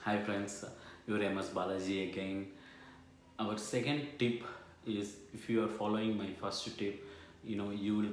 Hi friends, your MS Balaji again. Our second tip is if you are following my first tip, you will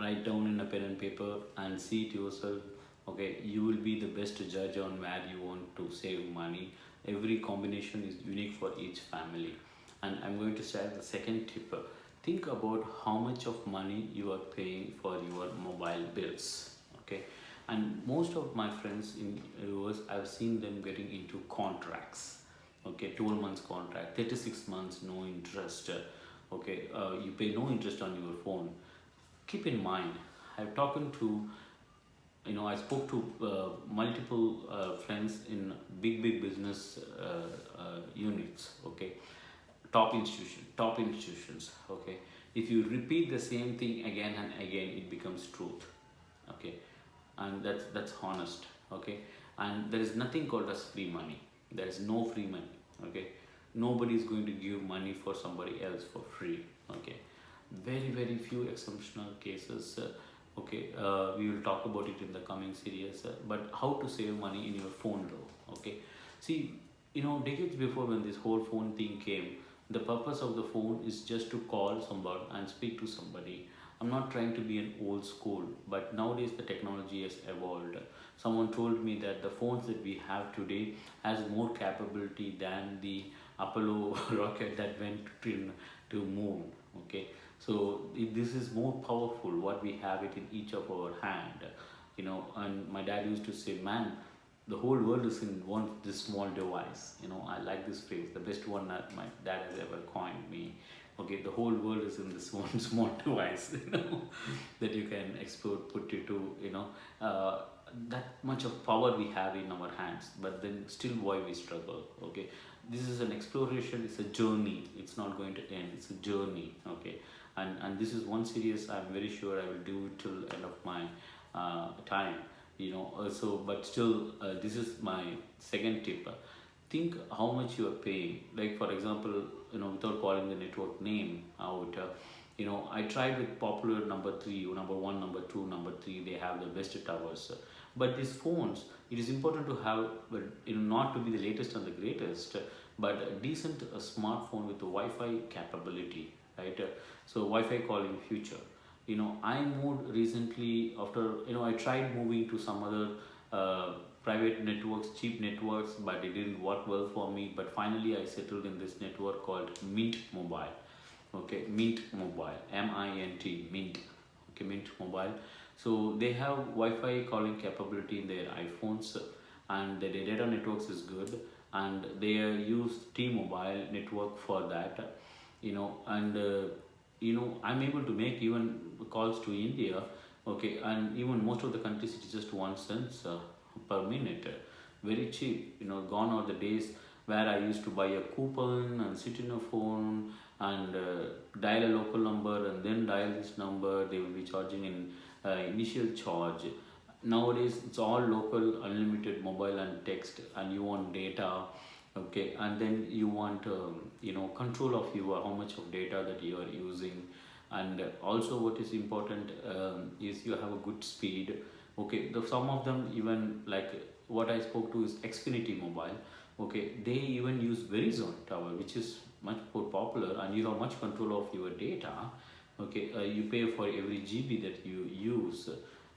write down in a pen and paper and see it yourself. Okay, you will be the best judge on where you want to save money. Every combination is unique for each family. And I'm going to share the second tip. Think about how much of money you are paying for your mobile bills. Okay, and most of my friends in US, I've seen them getting into contracts. Okay, 12 months contract, 36 months no interest. Okay, you pay no interest on your phone. Keep in mind, I've talked to, I spoke to multiple friends in big business units. Okay, top institutions. Okay, if you repeat the same thing again and again, it becomes truth. Okay, and that's honest. Okay, and there is nothing called as free money. There is no free money. Okay, nobody is going to give money for somebody else for free. Okay, very few exceptional cases. Okay, we will talk about it in the coming series. But how to save money in your phone though? Okay, see, decades before when this whole phone thing came, the purpose of the phone is just to call somebody and speak to somebody. I'm not trying to be an old school, but nowadays the technology has evolved. Someone told me that the phones that we have today has more capability than the Apollo rocket that went to moon. Okay, so this is more powerful what we have it in each of our hand. And my dad used to say, man, the whole world is in one this small device. I like this phrase, the best one that my dad has ever coined me. Okay, the whole world is in this one small device, that you can explore, put it to, that much of power we have in our hands, but then still why we struggle. Okay, this is an exploration, it's a journey, it's not going to end, it's a journey. Okay, and this is one series I'm very sure I will do till end of my time. Also, but still, this is my second tip. Think how much you are paying. Like for example, without calling the network name out, I tried with popular number three, number one, number two, number three. They have the best towers. But these phones, it is important to have, but not to be the latest and the greatest, but a decent smartphone with the Wi-Fi capability, right? So Wi-Fi calling future. I moved recently after, I tried moving to some other private networks, cheap networks, but it didn't work well for me. But finally I settled in this network called Mint Mobile. Okay, Mint Mobile, mint, mint. Okay, Mint Mobile. So they have Wi-Fi calling capability in their iPhones, and the data networks is good, and they use T-Mobile network for that. And I'm able to make even calls to India. Okay, and even most of the countries it's just 1 cent per minute. Very cheap. Gone are the days where I used to buy a coupon and sit in a phone and dial a local number and then dial this number. They will be charging in initial charge. Nowadays it's all local, unlimited mobile and text, and you want data. Okay, and then you want control of your how much of data that you are using. And also what is important is you have a good speed. Okay, some of them even like what I spoke to is Xfinity Mobile. Okay, they even use Verizon tower, which is much more popular, and you have much control of your data. Okay, you pay for every GB that you use.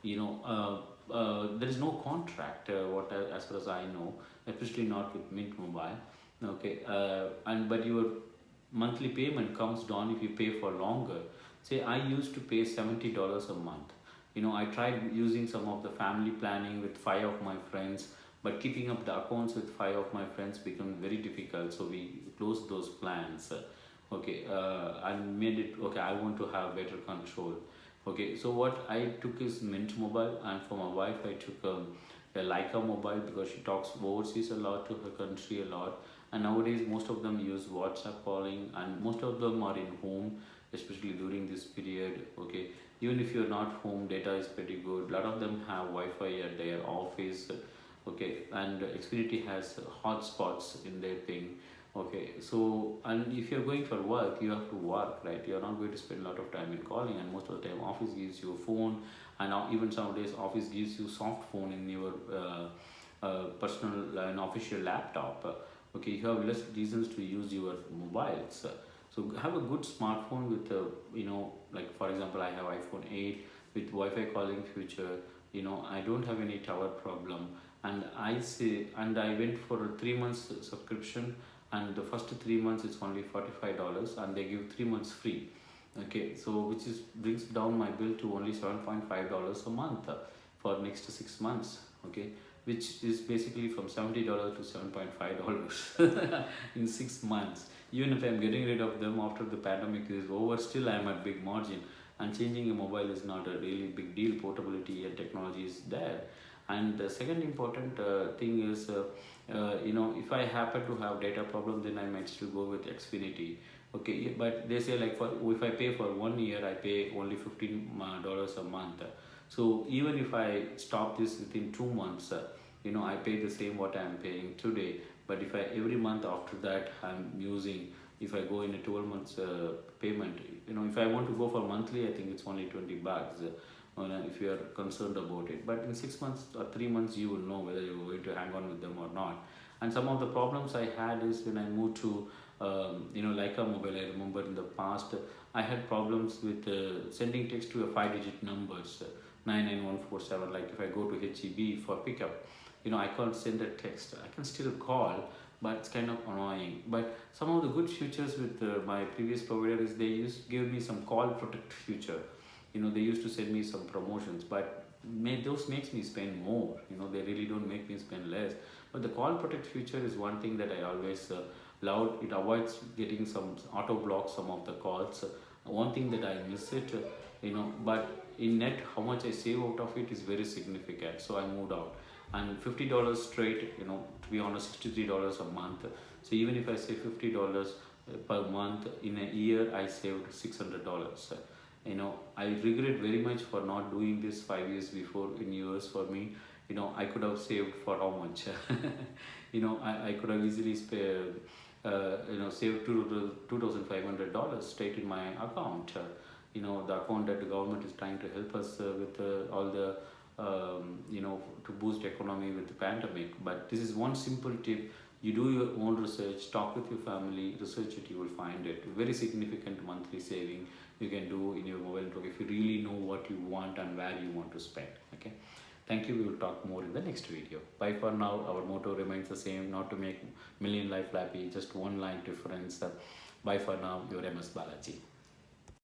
There is no contract, as far as I know, especially not with Mint Mobile. Okay, and but your monthly payment comes down if you pay for longer. Say I used to pay $70 a month. I tried using some of the family planning with five of my friends, but keeping up the accounts with five of my friends became very difficult. So we closed those plans. Okay, and made it okay. I want to have better control. Okay, so what I took is Mint Mobile, and for my wife I took a Leica Mobile because she talks overseas a lot to her country a lot. And nowadays most of them use WhatsApp calling, and most of them are in home, especially during this period. Okay, even if you're not home, data is pretty good. A lot of them have Wi-Fi at their office. Okay, and Xfinity has hotspots in their thing. Okay, so and if you're going for work, you have to work, right? You're not going to spend a lot of time in calling, and most of the time, office gives you a phone, and now even some days, office gives you soft phone in your personal an official laptop, okay, you have less reasons to use your mobiles. So have a good smartphone with like for example, I have iPhone 8 with Wi-Fi calling feature. I don't have any tower problem, and I went for a 3 months subscription, and the first 3 months it's only $45, and they give 3 months free. Okay, so which is brings down my bill to only $7.5 a month for next 6 months. Okay, which is basically from $70 to $7.5 in 6 months. Even if I'm getting rid of them after the pandemic is over, still I'm at big margin. And changing a mobile is not a really big deal. Portability and technology is there. And the second important thing is, if I happen to have data problem, then I might still go with Xfinity. Okay, but they say like if I pay for 1 year, I pay only $15 a month. So even if I stop this within 2 months, I pay the same what I'm paying today. But if I every month after that I'm using, if I go in a 12 months payment, if I want to go for monthly, I think it's only $20. If you are concerned about it, but in 6 months or 3 months, you will know whether you're going to hang on with them or not. And some of the problems I had is when I moved to Leica Mobile. I remember in the past I had problems with sending text to a 5-digit numbers, 99147. Like if I go to HEB for pickup, I can't send a text. I can still call, but it's kind of annoying. But some of the good features with my previous provider is they give me some call protect feature. They used to send me some promotions, but those makes me spend more. They really don't make me spend less. But the call protect feature is one thing that I always loved. It avoids getting some auto block some of the calls. One thing that I miss it, but in net how much I save out of it is very significant. So I moved out, and $50 straight, to be honest, $63 a month. So even if I save $50 per month, in a year I saved $600. I regret very much for not doing this 5 years before in US. For me, I could have saved for how much? I could have easily saved $2,500 straight in my account. The account that the government is trying to help us with all the to boost economy with the pandemic. But this is one simple tip. You do your own research, talk with your family, research it, you will find it. Very significant monthly saving you can do in your mobile network if you really know what you want and where you want to spend. Okay, thank you. We will talk more in the next video. Bye for now. Our motto remains the same: not to make million life happy, just one line difference. Bye for now. Your MS Balaji.